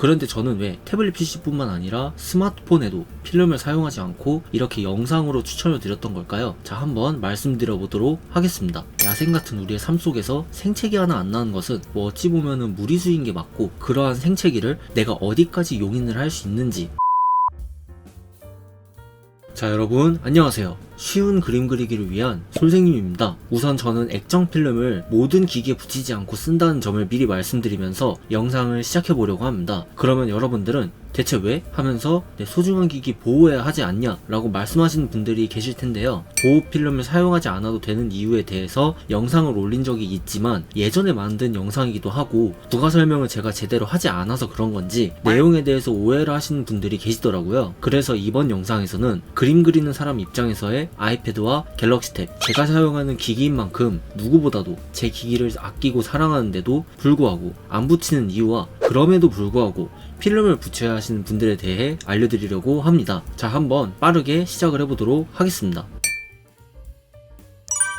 그런데 저는 왜 태블릿 PC뿐만 아니라 스마트폰에도 필름을 사용하지 않고 이렇게 영상으로 추천을 드렸던 걸까요? 자, 한번 말씀드려 보도록 하겠습니다. 야생 같은 우리의 삶 속에서 생채기 하나 안 나는 것은 뭐 어찌 보면은 무리수인 게 맞고, 그러한 생채기를 내가 어디까지 용인을 할 수 있는지. 자, 여러분 안녕하세요. 쉬운 그림 그리기를 위한 솔생님입니다. 우선 저는 액정 필름을 모든 기기에 붙이지 않고 쓴다는 점을 미리 말씀드리면서 영상을 시작해 보려고 합니다. 그러면 여러분들은 대체 왜? 하면서 내 소중한 기기 보호해야 하지 않냐? 라고 말씀하시는 분들이 계실 텐데요. 보호 필름을 사용하지 않아도 되는 이유에 대해서 영상을 올린 적이 있지만 예전에 만든 영상이기도 하고, 부가 설명을 제가 제대로 하지 않아서 그런 건지 내용에 대해서 오해를 하시는 분들이 계시더라고요. 그래서 이번 영상에서는 그림 그리는 사람 입장에서의 아이패드와 갤럭시 탭, 제가 사용하는 기기인 만큼 누구보다도 제 기기를 아끼고 사랑하는데도 불구하고 안 붙이는 이유와 그럼에도 불구하고 필름을 붙여야 하시는 분들에 대해 알려드리려고 합니다. 자, 한번 빠르게 시작을 해보도록 하겠습니다.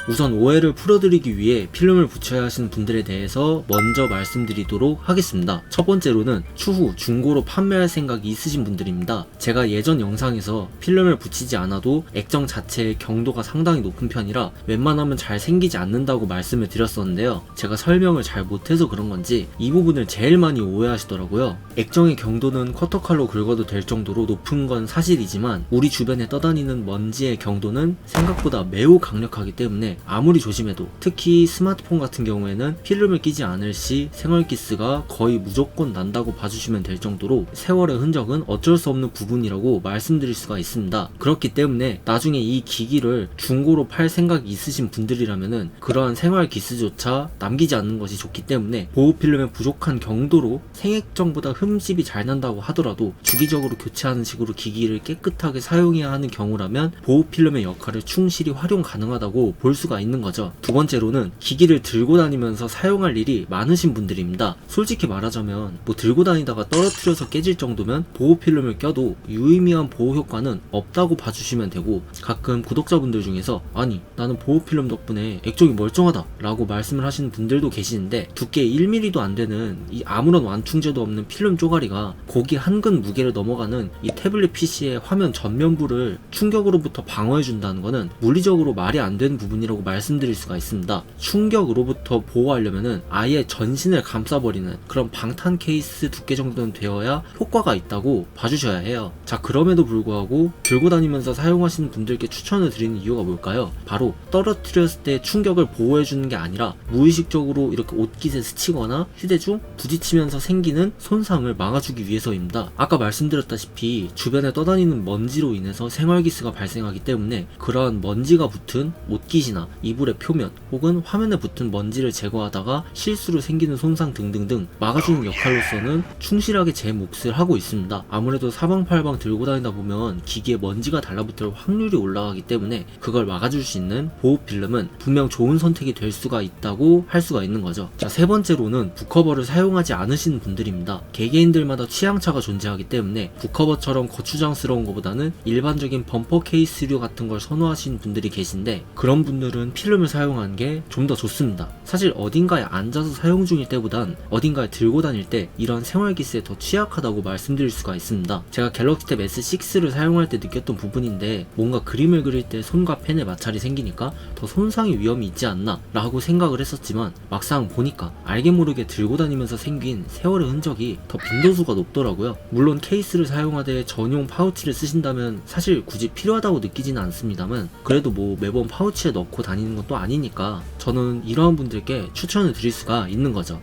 우선 오해를 풀어드리기 위해 필름을 붙여야 하시는 분들에 대해서 먼저 말씀드리도록 하겠습니다. 첫 번째로는 추후 중고로 판매할 생각이 있으신 분들입니다. 제가 예전 영상에서 필름을 붙이지 않아도 액정 자체의 경도가 상당히 높은 편이라 웬만하면 잘 생기지 않는다고 말씀을 드렸었는데요. 제가 설명을 잘 못해서 그런 건지 이 부분을 제일 많이 오해하시더라고요. 액정의 경도는 커터칼로 긁어도 될 정도로 높은 건 사실이지만 우리 주변에 떠다니는 먼지의 경도는 생각보다 매우 강력하기 때문에 아무리 조심해도, 특히 스마트폰 같은 경우에는 필름을 끼지 않을 시 생활기스가 거의 무조건 난다고 봐주시면 될 정도로 세월의 흔적은 어쩔 수 없는 부분이라고 말씀드릴 수가 있습니다. 그렇기 때문에 나중에 이 기기를 중고로 팔 생각이 있으신 분들이라면은 그러한 생활기스조차 남기지 않는 것이 좋기 때문에, 보호필름의 부족한 경도로 생액정보다 흠집이 잘 난다고 하더라도 주기적으로 교체하는 식으로 기기를 깨끗하게 사용해야 하는 경우라면 보호필름의 역할을 충실히 활용 가능하다고 볼 수가 있는 거죠. 두 번째로는 기기를 들고 다니면서 사용할 일이 많으신 분들입니다. 솔직히 말하자면 뭐 들고 다니다가 떨어뜨려서 깨질 정도면 보호 필름을 껴도 유의미한 보호 효과는 없다고 봐주시면 되고, 가끔 구독자분들 중에서 아니 나는 보호 필름 덕분에 액정이 멀쩡하다 라고 말씀을 하시는 분들도 계시는데, 두께 1mm도 안 되는 이 아무런 완충제도 없는 필름 쪼가리가 고기 한 근 무게를 넘어가는 이 태블릿 PC의 화면 전면부를 충격으로부터 방어해준다는 것은 물리적으로 말이 안 되는 부분이라고 말씀드릴 수가 있습니다. 충격으로부터 보호하려면은 아예 전신을 감싸버리는 그런 방탄 케이스 두께 정도는 되어야 효과가 있다고 봐주셔야 해요. 자, 그럼에도 불구하고 들고 다니면서 사용하시는 분들께 추천을 드리는 이유가 뭘까요? 바로 떨어뜨렸을 때 충격을 보호해주는 게 아니라 무의식적으로 이렇게 옷깃에 스치거나 휴대중 부딪히면서 생기는 손상을 막아주기 위해서입니다. 아까 말씀드렸다시피 주변에 떠다니는 먼지로 인해서 생활기스가 발생하기 때문에 그러한 먼지가 붙은 옷깃이나 이불의 표면 혹은 화면에 붙은 먼지를 제거하다가 실수로 생기는 손상 등등등 막아주는 역할로서는 충실하게 제 몫을 하고 있습니다. 아무래도 사방팔방 들고 다니다 보면 기기에 먼지가 달라붙을 확률이 올라가기 때문에 그걸 막아줄 수 있는 보호 필름은 분명 좋은 선택이 될 수가 있다고 할 수가 있는 거죠. 자, 세 번째로는 북커버를 사용하지 않으시는 분들입니다. 개개인들마다 취향차가 존재하기 때문에 북커버처럼 거추장스러운 것보다는 일반적인 범퍼 케이스류 같은 걸 선호하시는 분들이 계신데, 그런 분들은 필름을 사용하는 게 좀 더 좋습니다. 사실 어딘가에 앉아서 사용 중일 때보단 어딘가에 들고 다닐 때 이런 생활기스에 더 취약하다고 말씀드릴 수가 있습니다. 제가 갤럭시 탭 S6를 사용할 때 느꼈던 부분인데, 뭔가 그림을 그릴 때 손과 펜에 마찰이 생기니까 더 손상의 위험이 있지 않나 라고 생각을 했었지만, 막상 보니까 알게 모르게 들고 다니면서 생긴 세월의 흔적이 더 빈도수가 높더라고요. 물론 케이스를 사용하되 전용 파우치를 쓰신다면 사실 굳이 필요하다고 느끼지는 않습니다만, 그래도 뭐 매번 파우치에 넣고 다니는 것도 아니니까 저는 이러한 분들께 추천을 드릴 수가 있는 거죠.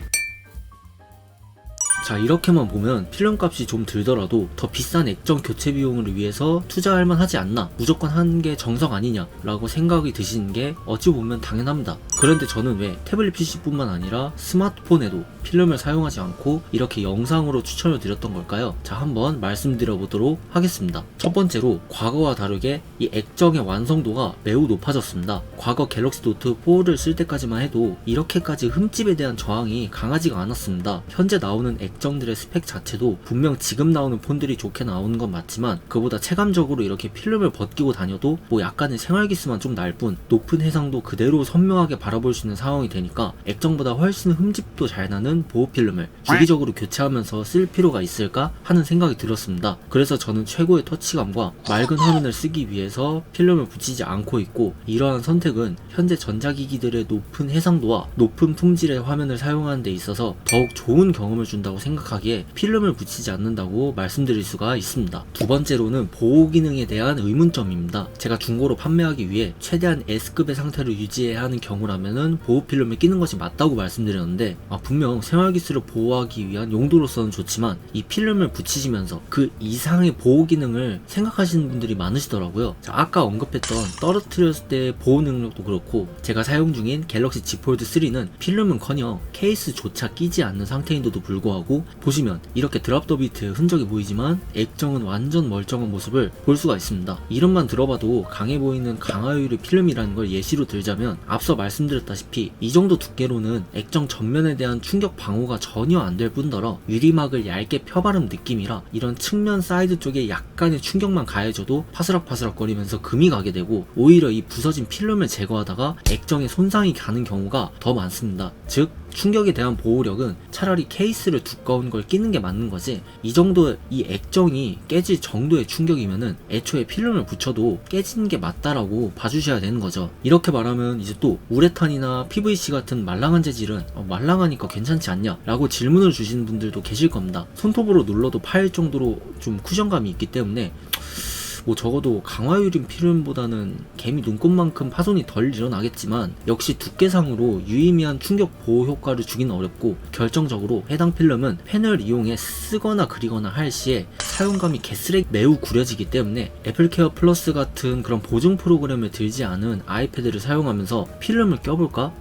자, 이렇게만 보면 필름값이 좀 들더라도 더 비싼 액정 교체 비용을 위해서 투자할 만하지 않나, 무조건 하는 게 정석 아니냐 라고 생각이 드시는 게 어찌 보면 당연합니다. 그런데 저는 왜 태블릿 PC뿐만 아니라 스마트폰에도 필름을 사용하지 않고 이렇게 영상으로 추천을 드렸던 걸까요? 자, 한번 말씀드려 보도록 하겠습니다. 첫 번째로 과거와 다르게 이 액정의 완성도가 매우 높아졌습니다. 과거 갤럭시 노트 4를 쓸 때까지만 해도 이렇게까지 흠집에 대한 저항이 강하지가 않았습니다. 현재 나오는 액정 액정들의 스펙 자체도 분명 지금 나오는 폰들이 좋게 나오는 건 맞지만 그보다 체감적으로 이렇게 필름을 벗기고 다녀도 뭐 약간의 생활기수만 좀 날 뿐 높은 해상도 그대로 선명하게 바라볼 수 있는 상황이 되니까 액정보다 훨씬 흠집도 잘 나는 보호필름을 주기적으로 교체하면서 쓸 필요가 있을까 하는 생각이 들었습니다. 그래서 저는 최고의 터치감과 맑은 화면을 쓰기 위해서 필름을 붙이지 않고 있고, 이러한 선택은 현재 전자기기들의 높은 해상도와 높은 품질의 화면을 사용하는 데 있어서 더욱 좋은 경험을 준다고 생각하기에 필름을 붙이지 않는다고 말씀드릴 수가 있습니다. 두 번째로는 보호 기능에 대한 의문점입니다. 제가 중고로 판매하기 위해 최대한 S급의 상태를 유지해야 하는 경우라면은 보호 필름을 끼는 것이 맞다고 말씀드렸는데, 분명 생활기술을 보호하기 위한 용도로서는 좋지만 이 필름을 붙이시면서 그 이상의 보호 기능을 생각하시는 분들이 많으시더라고요. 자, 아까 언급했던 떨어뜨렸을 때의 보호 능력도 그렇고, 제가 사용 중인 갤럭시 Z 폴드 3는 필름은커녕 케이스조차 끼지 않는 상태인데도 불구하고 보시면 이렇게 드랍 더 비트의 흔적이 보이지만 액정은 완전 멀쩡한 모습을 볼 수가 있습니다. 이름만 들어봐도 강해 보이는 강화유리 필름이라는 걸 예시로 들자면, 앞서 말씀드렸다시피 이 정도 두께로는 액정 전면에 대한 충격 방호가 전혀 안 될 뿐더러 유리막을 얇게 펴바른 느낌이라 이런 측면 사이드 쪽에 약간의 충격만 가해져도 파스락파스락 거리면서 금이 가게 되고, 오히려 이 부서진 필름을 제거하다가 액정에 손상이 가는 경우가 더 많습니다. 즉 충격에 대한 보호력은 차라리 케이스를 두꺼운 걸 끼는 게 맞는 거지, 이 정도 이 액정이 깨질 정도의 충격이면은 애초에 필름을 붙여도 깨지는 게 맞다라고 봐주셔야 되는 거죠. 이렇게 말하면 이제 또 우레탄이나 PVC 같은 말랑한 재질은 말랑하니까 괜찮지 않냐 라고 질문을 주시는 분들도 계실 겁니다. 손톱으로 눌러도 파일 정도로 좀 쿠션감이 있기 때문에 뭐 적어도 강화유리 필름보다는 개미 눈곱만큼 파손이 덜 일어나겠지만, 역시 두께상으로 유의미한 충격 보호 효과를 주기는 어렵고, 결정적으로 해당 필름은 펜을 이용해 쓰거나 그리거나 할 시에 사용감이 개쓰레기 매우 구려지기 때문에 애플케어 플러스 같은 그런 보증 프로그램을 들지 않은 아이패드를 사용하면서 필름을 껴볼까?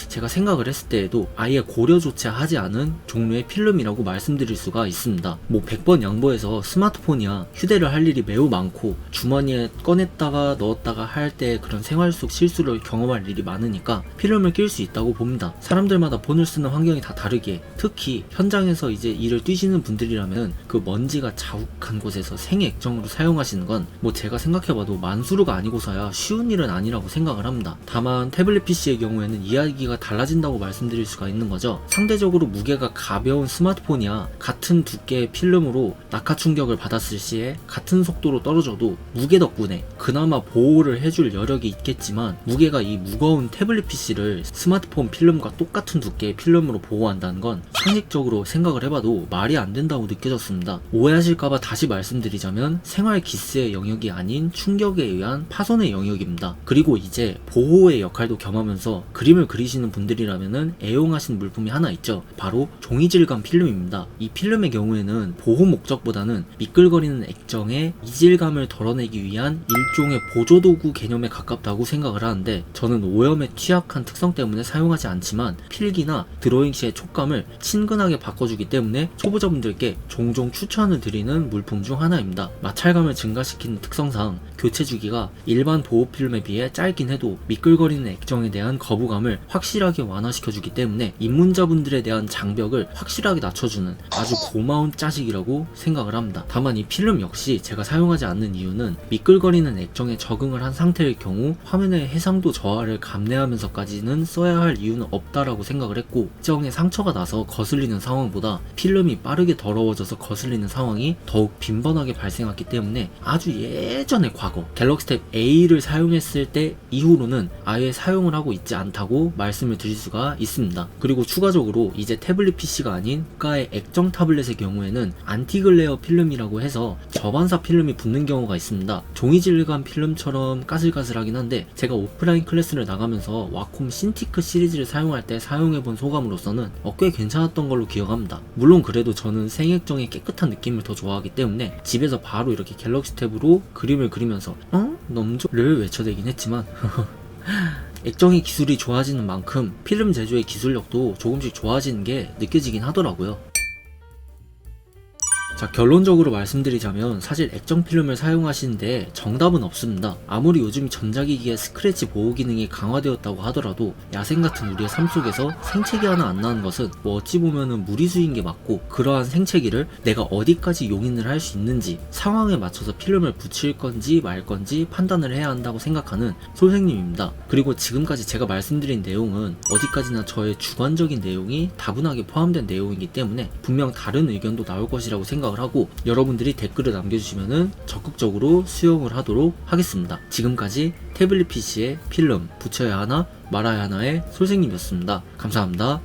제가 생각을 했을 때에도 아예 고려조차 하지 않은 종류의 필름이라고 말씀드릴 수가 있습니다. 뭐 100번 양보해서 스마트폰이야 휴대를 할 일이 매우 많고 주머니에 꺼냈다가 넣었다가 할 때 그런 생활 속 실수를 경험할 일이 많으니까 필름을 낄 수 있다고 봅니다. 사람들마다 폰을 쓰는 환경이 다 다르기에, 특히 현장에서 이제 일을 뛰시는 분들이라면 그 먼지가 자욱한 곳에서 생액정으로 사용하시는 건 뭐 제가 생각해봐도 만수르가 아니고서야 쉬운 일은 아니라고 생각을 합니다. 다만 태블릿 PC의 경우에는 이야기가 달라진다고 말씀드릴 수가 있는 거죠. 상대적으로 무게가 가벼운 스마트폰이야 같은 두께의 필름으로 낙하 충격을 받았을 시에 같은 속도로 떨어져도 무게 덕분에 그나마 보호를 해줄 여력이 있겠지만, 무게가 이 무거운 태블릿 PC를 스마트폰 필름과 똑같은 두께의 필름으로 보호한다는 건 상식적으로 생각을 해봐도 말이 안 된다고 느껴졌습니다. 오해하실까봐 다시 말씀드리자면 생활 기스의 영역이 아닌 충격에 의한 파손의 영역입니다. 그리고 이제 보호의 역할도 겸하면서 그림을 그리시는 분들이라면은 애용하시는 물품이 하나 있죠. 바로 종이 질감 필름입니다. 이 필름의 경우에는 보호 목적보다는 미끌거리는 액정의 이질감을 덜어내기 위한 일종의 보조도구 개념에 가깝다고 생각을 하는데, 저는 오염에 취약한 특성 때문에 사용하지 않지만 필기나 드로잉 시의 촉감을 친근하게 바꿔주기 때문에 초보자분들께 종종 추천을 드리는 물품 중 하나입니다. 마찰감을 증가시키는 특성상 교체 주기가 일반 보호 필름에 비해 짧긴 해도 미끌거리는 액정에 대한 거부감을 확실하게 완화시켜주기 때문에 입문자분들에 대한 장벽을 확실하게 낮춰주는 아주 고마운 자식이라고 생각을 합니다. 다만 이 필름 역시 제가 사용하지 않는 이유는 미끌거리는 액정에 적응을 한 상태일 경우 화면의 해상도 저하를 감내하면서까지는 써야 할 이유는 없다라고 생각을 했고, 액정에 상처가 나서 거슬리는 상황보다 필름이 빠르게 더러워져서 거슬리는 상황이 더욱 빈번하게 발생했기 때문에 아주 예전의 과거 갤럭시 탭 A를 사용했을 때 이후로는 아예 사용을 하고 있지 않다고 말씀을 드릴 수가 있습니다. 그리고 추가적으로 이제 태블릿 PC가 아닌 고가의 액정 타블렛의 경우에는 안티글레어 필름이라고 해서 저반사 필름이 붙는 경우가 있습니다. 종이 질감 필름처럼 까슬까슬하긴 한데, 제가 오프라인 클래스를 나가면서 와콤 신티크 시리즈를 사용할 때 사용해본 소감으로서는 꽤 괜찮았던 걸로 기억합니다. 물론 그래도 저는 생액정의 깨끗한 느낌을 더 좋아하기 때문에 집에서 바로 이렇게 갤럭시 탭으로 그림을 그리면서 넘조를 외쳐대긴 했지만 액정의 기술이 좋아지는 만큼 필름 제조의 기술력도 조금씩 좋아지는 게 느껴지긴 하더라고요. 자, 결론적으로 말씀드리자면 사실 액정 필름을 사용하시는데 정답은 없습니다. 아무리 요즘 전자기기의 스크래치 보호 기능이 강화되었다고 하더라도 야생 같은 우리의 삶 속에서 생채기 하나 안 나는 것은 뭐 어찌 보면은 무리수인 게 맞고, 그러한 생채기를 내가 어디까지 용인을 할 수 있는지 상황에 맞춰서 필름을 붙일 건지 말 건지 판단을 해야 한다고 생각하는 솔생님입니다. 그리고 지금까지 제가 말씀드린 내용은 어디까지나 저의 주관적인 내용이 다분하게 포함된 내용이기 때문에 분명 다른 의견도 나올 것이라고 생각을 하고, 여러분들이 댓글을 남겨주시면은 적극적으로 수용을 하도록 하겠습니다. 지금까지 태블릿 PC에 필름 붙여야 하나 말아야 하나의 솔생님이었습니다. 감사합니다.